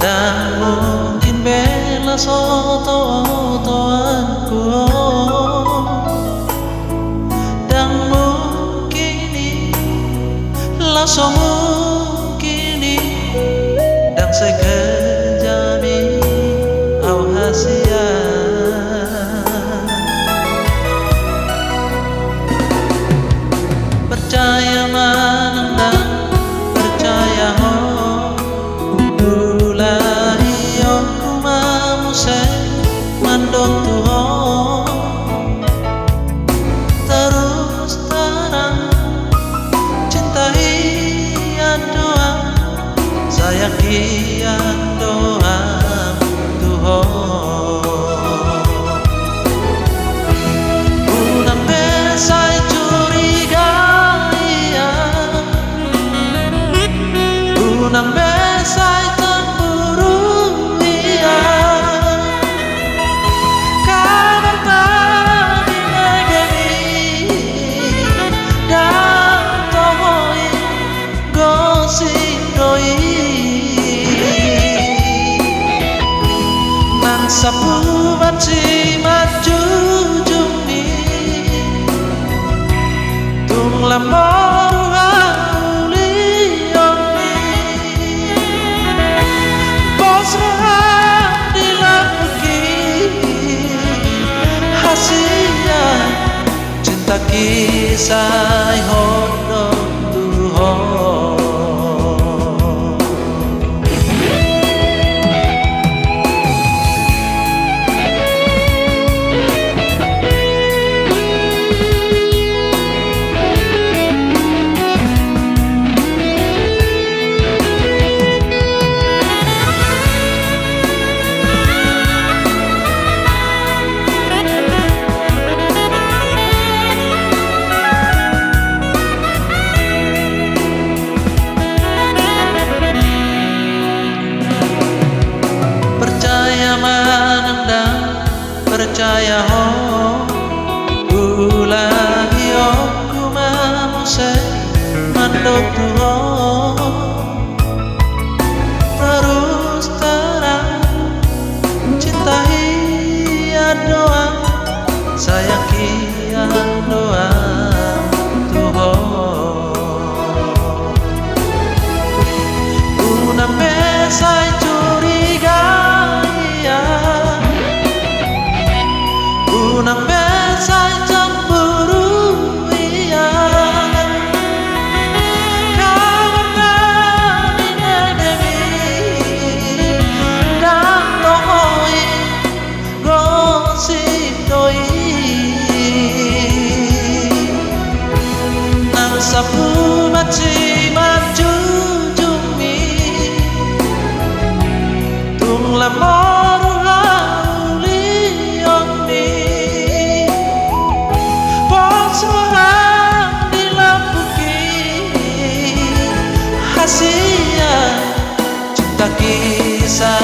Dan mungkin bela soto-otoanku, dan mungkin laso mungkin dan sekejami au hasia. Percaya manang percaya ho dulahi aku mamuse mandong tuho terus terang cintai doa saya kian doa tuho unang besai unang besay cemburu ia kabar tadi negeri dan tohoi gosip doi nang sapu baci maju jumi tung lamor cinta kisah hodong tuho. Percaya ho ulahi aku mamuse mandok tuho terus terang cintai doa saya kian doa tuho unang besai unang besay cemburu ia kawan tadi negeri dan tohoi gosip doi nang sapu baci maju jumi tung lamor cinta kisah